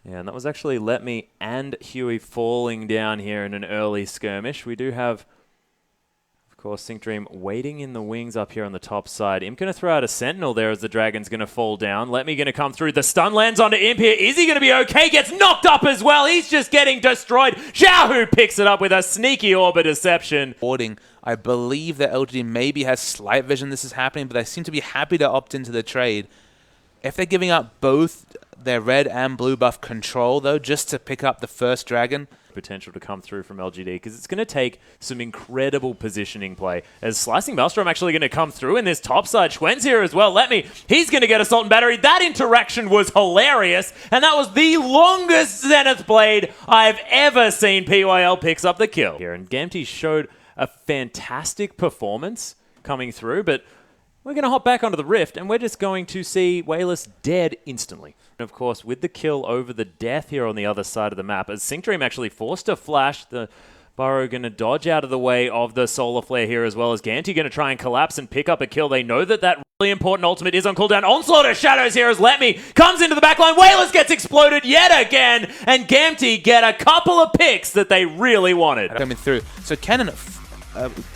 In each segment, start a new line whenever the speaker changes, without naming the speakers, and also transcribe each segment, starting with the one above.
Yeah, and that was actually LetMe and Huey falling down here in an early skirmish. We do have, of course, sinkDream waiting in the wings up here on the top side. Imp going to throw out a Sentinel there as the Dragon's going to fall down. LetMe going to come through. The stun lands onto Imp here. Is he going to be okay? Gets knocked up as well. He's just getting destroyed. xiaohu picks it up with a sneaky Orb of Deception.
I believe that LGD maybe has slight vision this is happening, but they seem to be happy to opt into the trade. If they're giving up both their red and blue buff control, though, just to pick up the first dragon.
Potential to come through from LGD because it's going to take some incredible positioning play as Slicing Maelstrom actually going to come through in this top side. Schwen's here as well. LetMe, he's going to get Assault and Battery. That interaction was hilarious, and that was the longest Zenith Blade I've ever seen. PYL picks up the kill here, and Gamtee showed a fantastic performance coming through, but we're going to hop back onto the Rift, and we're just going to see Wayless dead instantly. And of course, with the kill over the death here on the other side of the map, as sinkDream actually forced a flash, the Burrow going to dodge out of the way of the Solar Flare here, as well as Gamtee going to try and collapse and pick up a kill. They know that that really important ultimate is on cooldown. Onslaught of Shadows here as LetMe comes into the backline. Wayless gets exploded yet again, and Gamtee get a couple of picks that they really wanted.
Coming through. So Kennen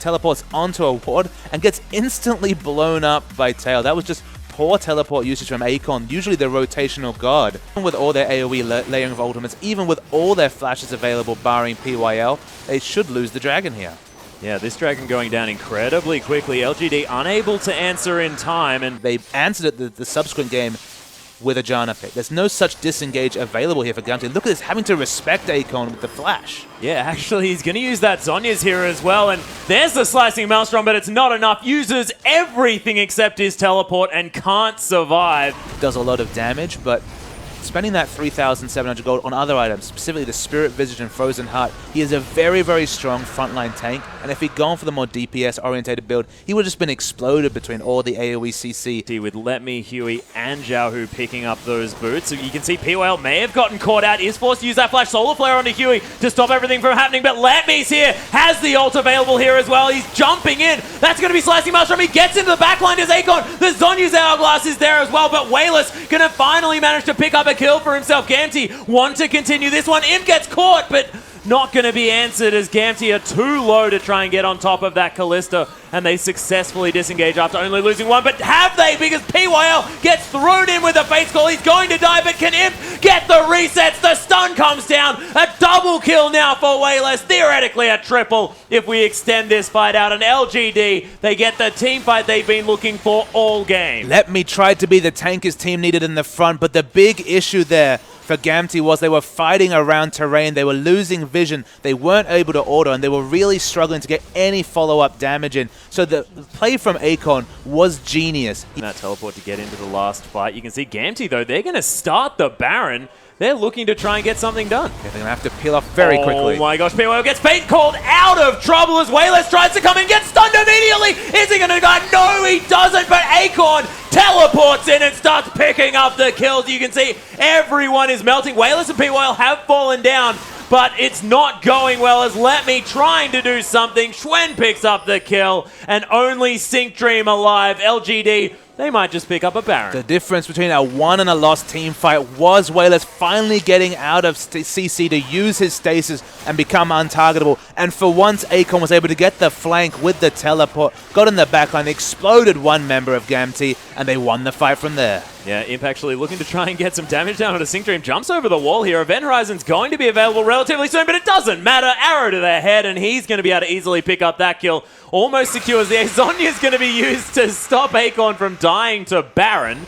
teleports onto a ward and gets instantly blown up by Tail. That was just poor teleport usage from Acorn, usually the rotational god. Even with all their AoE layering of ultimates, even with all their flashes available barring PYL, they should lose the dragon here.
Yeah, this dragon going down incredibly quickly. LGD unable to answer in time, and
they answered it the subsequent game with a Janna pick. There's no such disengage available here for Gamtee. Look at this, having to respect Acorn with the flash.
Yeah, actually, he's going to use that Zhonya's here as well, and there's the Slicing Maelstrom, but it's not enough. Uses everything except his teleport and can't survive.
Does a lot of damage, but spending that 3,700 gold on other items, specifically the Spirit Visage and Frozen Heart, he is a very, very strong frontline tank, and if he'd gone for the more DPS-orientated build, he would have just been exploded between all the AoE CC.
With LetMe, Huey, and xiaohu picking up those boots. So you can see PYL may have gotten caught out, is forced to use that Flash Solar Flare onto Huey to stop everything from happening, but LetMe's here, has the ult available here as well. He's jumping in. That's going to be Slicing Maelstrom. He gets into the backline as Acorn. The Zhonya's Hourglass is there as well, but Wayless going to finally manage to pick up a kill for himself. Gamtee want to continue this one. Imp gets caught, but not going to be answered as Gamtee are too low to try and get on top of that Kalista, and they successfully disengage after only losing one. But have they? Because PYL gets thrown in with a face call. He's going to die, but can Imp get the resets? The stun comes down. A double kill now for Wayless. Theoretically a triple if we extend this fight out. And LGD, they get the team fight they've been looking for all game.
LetMe tried to be the tank his team needed in the front, but the big issue there for Gamtee was they were fighting around terrain, they were losing vision, they weren't able to auto, and they were really struggling to get any follow-up damage in. So the play from Acorn was genius.
That teleport to get into the last fight. You can see Gamtee, though, they're going to start the Baron. They're looking to try and get something done.
Yeah, they're going to have to peel off very quickly.
Oh my gosh, PYL gets fate called out of trouble as Wayless tries to come in, gets stunned immediately. Is he going to die? No, he doesn't, but Acorn teleports in and starts picking up the kills. You can see everyone is melting. Wayless and PYL have fallen down, but it's not going well as LetMe trying to do something. Schwen picks up the kill, and only sinkDream alive. LGD, they might just pick up a Baron.
The difference between a won and a lost team fight was Wayless finally getting out of CC to use his stasis and become untargetable. And for once, Acorn was able to get the flank with the teleport, got in the backline, exploded one member of Gamtee, and they won the fight from there.
Yeah, Imp actually looking to try and get some damage down onto sinkDream. Jumps over the wall here. Event Horizon's going to be available relatively soon, but it doesn't matter. Arrow to the head, and he's going to be able to easily pick up that kill. Almost secures the Zhonya's going to be used to stop Acorn from dying to Baron.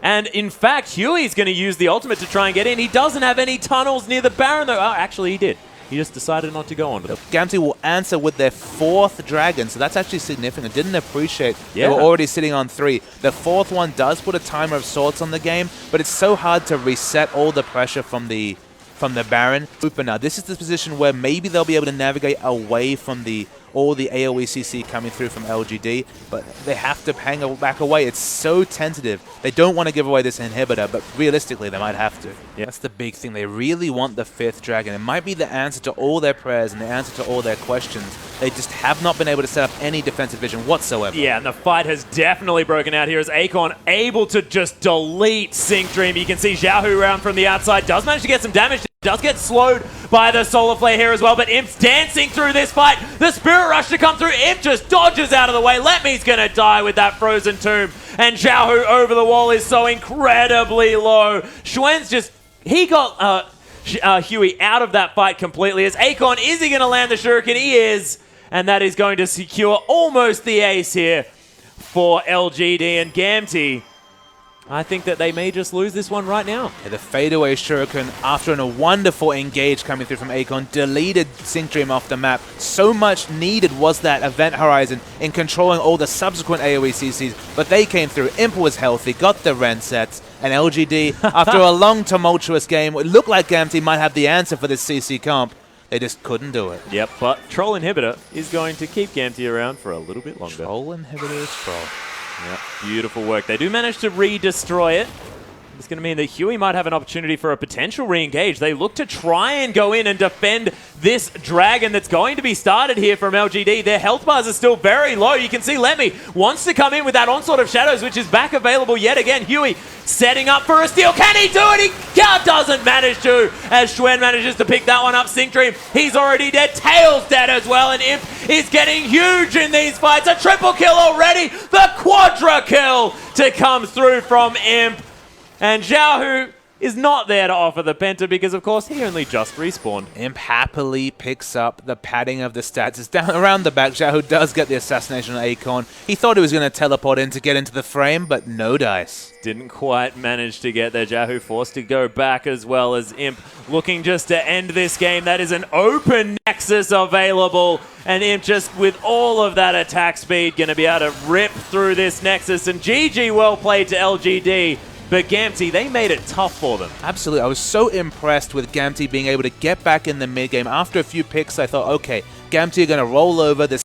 And in fact, Huey's going to use the ultimate to try and get in. He doesn't have any tunnels near the Baron, though. Oh, actually, he did. He just decided not to go onto them.
Gamtee will answer with their 4th dragon, so that's actually significant. Didn't appreciate they were already sitting on 3. The 4th one does put a timer of sorts on the game, but it's so hard to reset all the pressure from the Baron. But now this is the position where maybe they'll be able to navigate away from the all the AoE CC coming through from LGD, but they have to hang back away. It's so tentative. They don't want to give away this inhibitor, but realistically, they might have to. Yeah. That's the big thing. They really want the 5th dragon. It might be the answer to all their prayers and the answer to all their questions. They just have not been able to set up any defensive vision whatsoever.
Yeah, and the fight has definitely broken out here as Acorn able to just delete sinkDream. You can see xiaohu around from the outside, does manage to get some damage, does get slowed by the Solar Flare here as well, but Imp's dancing through this fight. The Spirit Rush to come through, Imp just dodges out of the way. LetMe's gonna die with that Frozen Tomb, and xiaohu over the wall is so incredibly low. Schwen's just, he got Huey out of that fight completely as Acorn, is he gonna land the Shuriken? He is, and that is going to secure almost the ace here for LGD and Gamtee. I think that they may just lose this one right now.
Yeah, the fadeaway Shuriken, after a wonderful engage coming through from Acorn, deleted sinkDream off the map. So much needed was that event horizon in controlling all the subsequent AoE CCs, but they came through. Imp was healthy, got the rent sets, and LGD, after a long tumultuous game, it looked like Gamtee might have the answer for this CC comp. They just couldn't do it.
Yep, but Troll Inhibitor is going to keep Gamtee around for a little bit longer.
Troll Inhibitor is Troll.
Yep, beautiful work. They do manage to re-destroy it. It's going to mean that Huey might have an opportunity for a potential re-engage. They look to try and go in and defend this dragon that's going to be started here from LGD. Their health bars are still very low. You can see LetMe wants to come in with that Onslaught of Shadows, which is back available yet again. Huey setting up for a steal. Can he do it? He doesn't manage to, as Schwen manages to pick that one up. sinkDream, he's already dead. Tail's dead as well, and Imp is getting huge in these fights. A triple kill already. The quadra kill to come through from Imp. And xiaohu is not there to offer the penta because, of course, he only just respawned.
Imp happily picks up the padding of the stats. It's down around the back. xiaohu does get the assassination on Acorn. He thought he was going to teleport in to get into the frame, but no dice.
Didn't quite manage to get there. xiaohu forced to go back as well as Imp looking just to end this game. That is an open Nexus available. And Imp just with all of that attack speed going to be able to rip through this Nexus. And GG well played to LGD. But Gamtee, they made it tough for them.
Absolutely. I was so impressed with Gamtee being able to get back in the mid game. After a few picks, I thought, okay, Gamtee are going to roll over. This